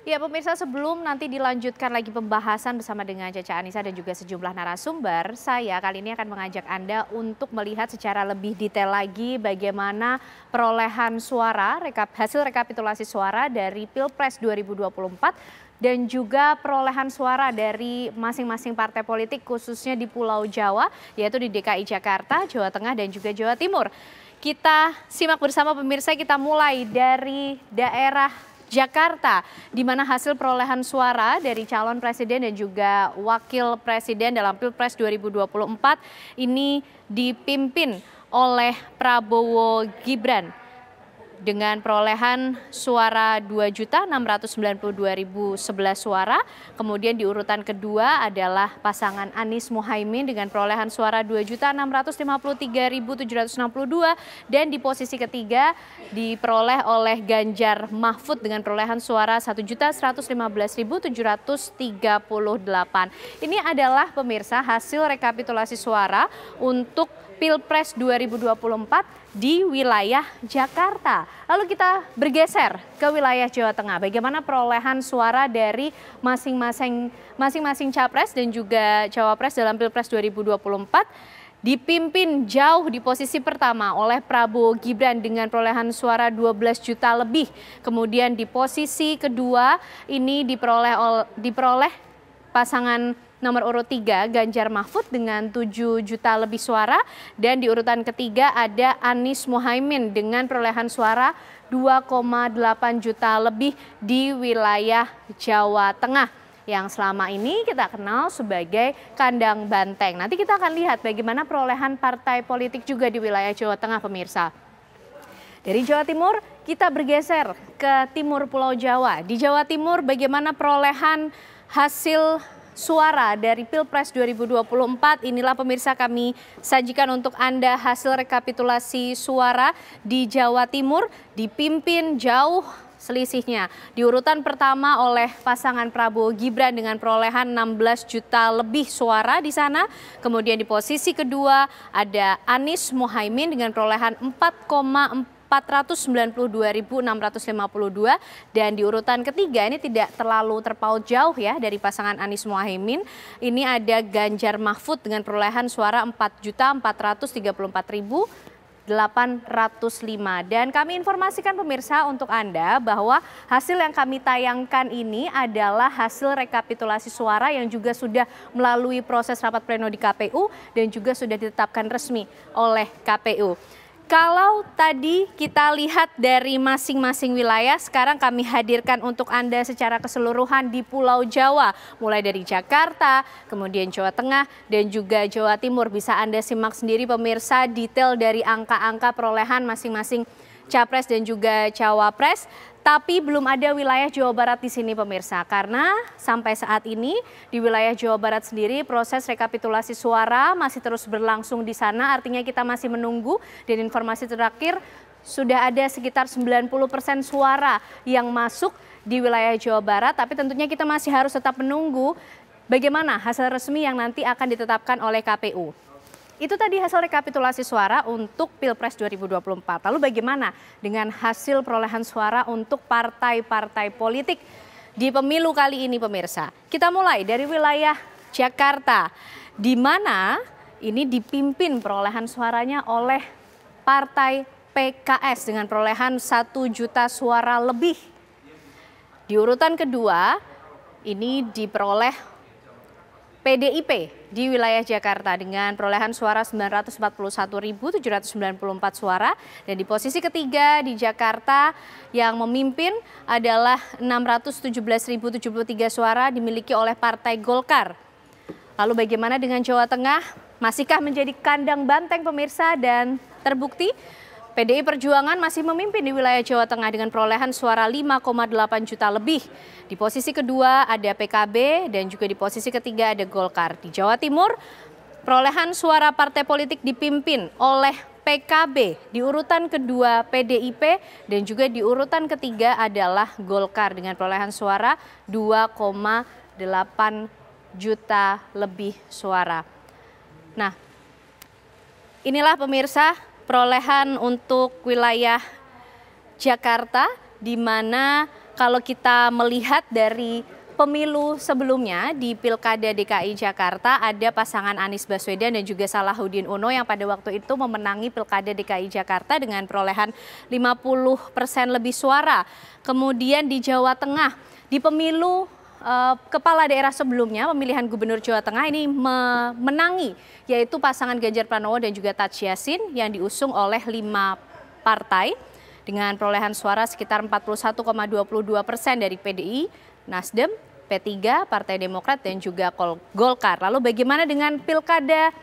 Ya pemirsa, sebelum nanti dilanjutkan lagi pembahasan bersama dengan Caca Anissa dan juga sejumlah narasumber, saya kali ini akan mengajak Anda untuk melihat secara lebih detail lagi bagaimana perolehan suara, hasil rekapitulasi suara dari Pilpres 2024 dan juga perolehan suara dari masing-masing partai politik khususnya di Pulau Jawa, yaitu di DKI Jakarta, Jawa Tengah dan juga Jawa Timur. Kita simak bersama pemirsa, kita mulai dari daerah Jakarta, di mana hasil perolehan suara dari calon presiden dan juga wakil presiden dalam Pilpres 2024 ini dipimpin oleh Prabowo Gibran dengan perolehan suara 2.692.011 suara. Kemudian di urutan kedua adalah pasangan Anies Muhaimin dengan perolehan suara 2.653.762 dan di posisi ketiga diperoleh oleh Ganjar Mahfud dengan perolehan suara 1.115.738. Ini adalah pemirsa hasil rekapitulasi suara untuk Pilpres 2024 di wilayah Jakarta. Lalu kita bergeser ke wilayah Jawa Tengah. Bagaimana perolehan suara dari masing-masing capres dan juga cawapres dalam Pilpres 2024? Dipimpin jauh di posisi pertama oleh Prabowo Gibran dengan perolehan suara 12 juta lebih. Kemudian di posisi kedua ini diperoleh pasangan nomor urut 3 Ganjar Mahfud dengan 7 juta lebih suara, dan di urutan ketiga ada Anies Muhaimin dengan perolehan suara 2,8 juta lebih di wilayah Jawa Tengah yang selama ini kita kenal sebagai kandang banteng. Nanti kita akan lihat bagaimana perolehan partai politik juga di wilayah Jawa Tengah pemirsa. Dari Jawa Timur kita bergeser ke timur Pulau Jawa. Di Jawa Timur bagaimana perolehan hasil suara dari Pilpres 2024, inilah pemirsa kami sajikan untuk Anda hasil rekapitulasi suara di Jawa Timur, dipimpin jauh selisihnya. Di urutan pertama oleh pasangan Prabowo Gibran dengan perolehan 16 juta lebih suara di sana. Kemudian di posisi kedua ada Anies Muhaimin dengan perolehan 492.652 dan di urutan ketiga ini tidak terlalu terpaut jauh ya dari pasangan Anies Muhaimin. Ini ada Ganjar Mahfud dengan perolehan suara 4.434.805 dan kami informasikan pemirsa untuk Anda bahwa hasil yang kami tayangkan ini adalah hasil rekapitulasi suara yang juga sudah melalui proses rapat pleno di KPU dan juga sudah ditetapkan resmi oleh KPU. Kalau tadi kita lihat dari masing-masing wilayah, sekarang kami hadirkan untuk Anda secara keseluruhan di Pulau Jawa. Mulai dari Jakarta, kemudian Jawa Tengah, dan juga Jawa Timur. Bisa Anda simak sendiri pemirsa detail dari angka-angka perolehan masing-masing capres dan juga cawapres. Tapi belum ada wilayah Jawa Barat di sini pemirsa, karena sampai saat ini di wilayah Jawa Barat sendiri proses rekapitulasi suara masih terus berlangsung di sana, artinya kita masih menunggu, dan informasi terakhir sudah ada sekitar 90% suara yang masuk di wilayah Jawa Barat, tapi tentunya kita masih harus tetap menunggu bagaimana hasil resmi yang nanti akan ditetapkan oleh KPU. Itu tadi hasil rekapitulasi suara untuk Pilpres 2024. Lalu bagaimana dengan hasil perolehan suara untuk partai-partai politik di pemilu kali ini pemirsa? Kita mulai dari wilayah Jakarta, di mana ini dipimpin perolehan suaranya oleh Partai PKS dengan perolehan 1 juta suara lebih. Di urutan kedua ini diperoleh PDIP di wilayah Jakarta dengan perolehan suara 941.794 suara, dan di posisi ketiga di Jakarta yang memimpin adalah 617.073 suara dimiliki oleh Partai Golkar. Lalu bagaimana dengan Jawa Tengah? Masihkah menjadi kandang banteng pemirsa? Dan terbukti PDI Perjuangan masih memimpin di wilayah Jawa Tengah dengan perolehan suara 5,8 juta lebih. Di posisi kedua ada PKB dan juga di posisi ketiga ada Golkar. Di Jawa Timur, perolehan suara partai politik dipimpin oleh PKB, di urutan kedua PDIP, dan juga di urutan ketiga adalah Golkar dengan perolehan suara 2,8 juta lebih suara. Nah, inilah pemirsa perolehan untuk wilayah Jakarta, di mana kalau kita melihat dari pemilu sebelumnya di Pilkada DKI Jakarta ada pasangan Anies Baswedan dan juga Salahuddin Uno yang pada waktu itu memenangi Pilkada DKI Jakarta dengan perolehan 50% lebih suara. Kemudian di Jawa Tengah di pemilu kepala daerah sebelumnya pemilihan gubernur Jawa Tengah ini menangi yaitu pasangan Ganjar Pranowo dan juga Taj Yassin yang diusung oleh 5 partai dengan perolehan suara sekitar 41,22% dari PDI, Nasdem, P3, Partai Demokrat, dan juga Golkar. Lalu bagaimana dengan pilkada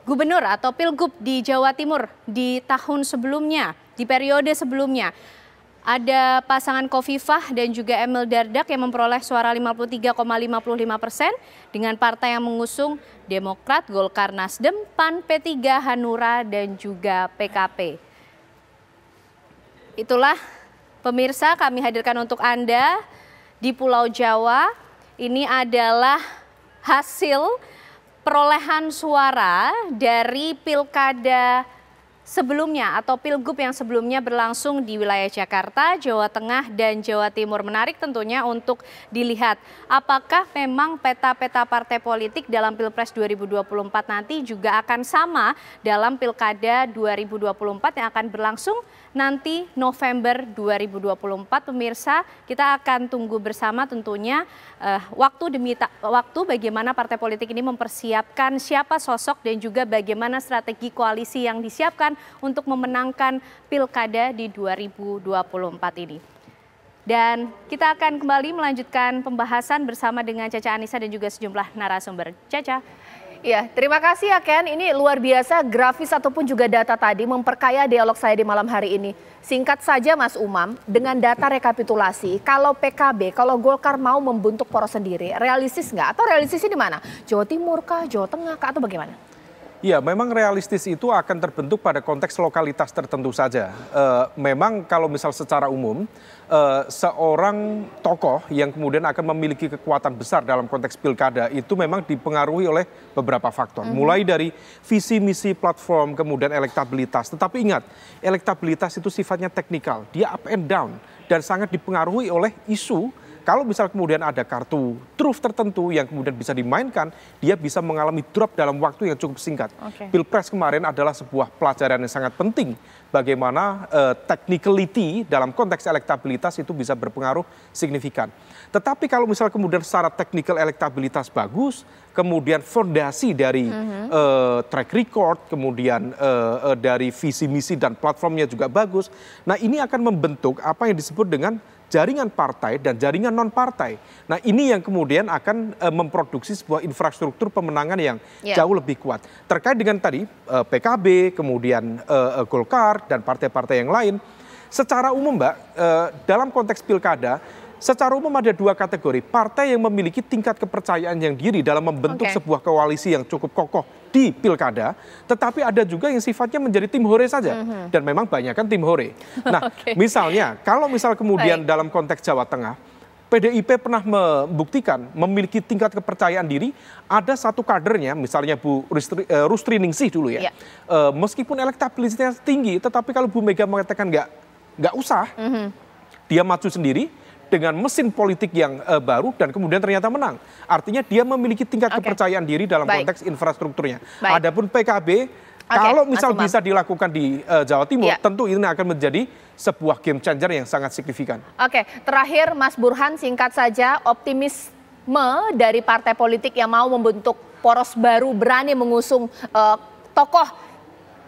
gubernur atau pilgub di Jawa Timur di tahun sebelumnya, di periode sebelumnya? Ada pasangan Khofifah dan juga Emil Dardak yang memperoleh suara 53,55% dengan partai yang mengusung Demokrat, Golkar, Nasdem, PAN, P3, Hanura, dan juga PKP. Itulah pemirsa kami hadirkan untuk Anda di Pulau Jawa. Ini adalah hasil perolehan suara dari pilkada sebelumnya atau pilgub yang sebelumnya berlangsung di wilayah Jakarta, Jawa Tengah, dan Jawa Timur. Menarik tentunya untuk dilihat apakah memang peta-peta partai politik dalam Pilpres 2024 nanti juga akan sama dalam Pilkada 2024 yang akan berlangsung nanti November 2024. Pemirsa, kita akan tunggu bersama tentunya waktu demi waktu bagaimana partai politik ini mempersiapkan siapa sosok dan juga bagaimana strategi koalisi yang disiapkan untuk memenangkan Pilkada di 2024 ini. Dan kita akan kembali melanjutkan pembahasan bersama dengan Caca Anissa dan juga sejumlah narasumber. Caca. Ya, terima kasih ya Ken. Ini luar biasa grafis ataupun juga data tadi memperkaya dialog saya di malam hari ini. Singkat saja Mas Umam, dengan data rekapitulasi, kalau PKB, kalau Golkar mau membentuk poros sendiri, realistis nggak? Atau realistisnya di mana? Jawa Timur kah, Jawa Tengah kah, atau bagaimana? Ya, memang realistis itu akan terbentuk pada konteks lokalitas tertentu saja. Memang kalau misal secara umum, seorang tokoh yang kemudian akan memiliki kekuatan besar dalam konteks pilkada itu memang dipengaruhi oleh beberapa faktor. Mulai dari visi, misi, platform, kemudian elektabilitas. Tetapi ingat, elektabilitas itu sifatnya teknikal, dia up and down dan sangat dipengaruhi oleh isu. Kalau misal kemudian ada kartu truf tertentu yang kemudian bisa dimainkan, dia bisa mengalami drop dalam waktu yang cukup singkat. Pilpres kemarin adalah sebuah pelajaran yang sangat penting bagaimana technicality dalam konteks elektabilitas itu bisa berpengaruh signifikan. Tetapi kalau misal kemudian secara technical elektabilitas bagus, kemudian fondasi dari track record, kemudian dari visi misi dan platformnya juga bagus. Nah, ini akan membentuk apa yang disebut dengan jaringan partai dan jaringan non-partai. Nah, ini yang kemudian akan memproduksi sebuah infrastruktur pemenangan yang jauh lebih kuat. Terkait dengan tadi PKB, kemudian Golkar, dan partai-partai yang lain, secara umum Mbak, dalam konteks pilkada, secara umum ada dua kategori. Partai yang memiliki tingkat kepercayaan yang diri dalam membentuk sebuah koalisi yang cukup kokoh di pilkada, tetapi ada juga yang sifatnya menjadi tim hore saja. Dan memang banyak kan tim hore. Nah, misalnya, kalau misal kemudian dalam konteks Jawa Tengah, PDIP pernah membuktikan memiliki tingkat kepercayaan diri, ada satu kadernya, misalnya Bu Rustri Ningsih dulu ya, meskipun elektabilitasnya tinggi, tetapi kalau Bu Mega mengatakan nggak usah, dia maju sendiri, dengan mesin politik yang baru dan kemudian ternyata menang. Artinya dia memiliki tingkat kepercayaan diri dalam konteks infrastrukturnya. Adapun PKB, kalau misal bisa dilakukan di Jawa Timur, tentu ini akan menjadi sebuah game changer yang sangat signifikan. Oke, terakhir Mas Burhan, singkat saja, optimisme dari partai politik yang mau membentuk poros baru, berani mengusung tokoh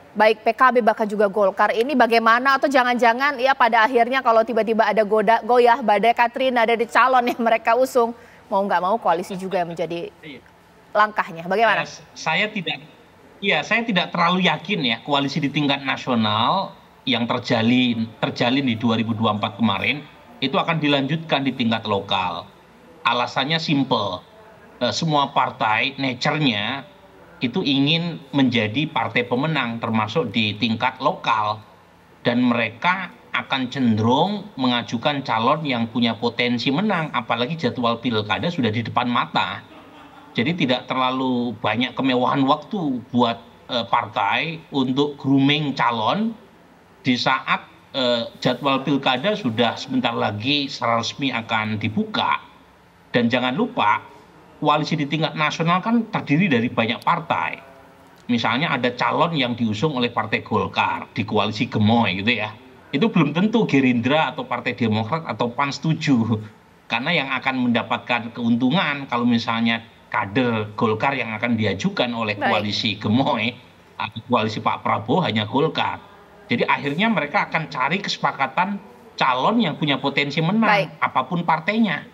baik PKB bahkan juga Golkar ini bagaimana, atau jangan-jangan ya pada akhirnya kalau tiba-tiba ada goyah badai Katrina dari calon yang mereka usung, mau nggak mau koalisi juga yang menjadi langkahnya. Bagaimana? Saya tidak terlalu yakin ya koalisi di tingkat nasional yang terjalin di 2024 kemarin itu akan dilanjutkan di tingkat lokal. Alasannya simple, semua partai nature-nya itu ingin menjadi partai pemenang termasuk di tingkat lokal, dan mereka akan cenderung mengajukan calon yang punya potensi menang, apalagi jadwal pilkada sudah di depan mata. Jadi tidak terlalu banyak kemewahan waktu buat partai untuk grooming calon di saat jadwal pilkada sudah sebentar lagi secara resmi akan dibuka. Dan jangan lupa, koalisi di tingkat nasional kan terdiri dari banyak partai. Misalnya ada calon yang diusung oleh Partai Golkar di koalisi Gemoy gitu ya. Itu belum tentu Gerindra atau Partai Demokrat atau PAN setuju. Karena yang akan mendapatkan keuntungan kalau misalnya kader Golkar yang akan diajukan oleh koalisi Gemoy atau koalisi Pak Prabowo hanya Golkar. Jadi akhirnya mereka akan cari kesepakatan calon yang punya potensi menang, apapun partainya.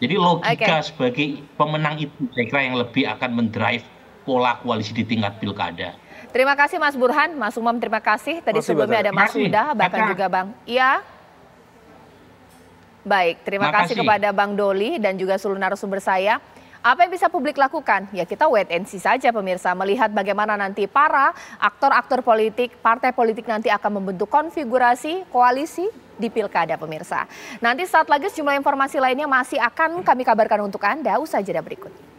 Jadi logika sebagai pemenang itu saya kira yang lebih akan mendrive pola koalisi di tingkat pilkada. Terima kasih Mas Burhan, Mas Umam terima kasih. Tadi sebelumnya ada Mas Huda, bahkan juga Bang. Iya. Baik, terima kasih kepada Bang Doli dan juga seluruh narasumber saya. Apa yang bisa publik lakukan? Ya kita wait and see saja pemirsa, melihat bagaimana nanti para aktor-aktor politik, partai politik nanti akan membentuk konfigurasi koalisi di pilkada pemirsa. Nanti saat lagi sejumlah informasi lainnya masih akan kami kabarkan untuk Anda usai jeda berikut.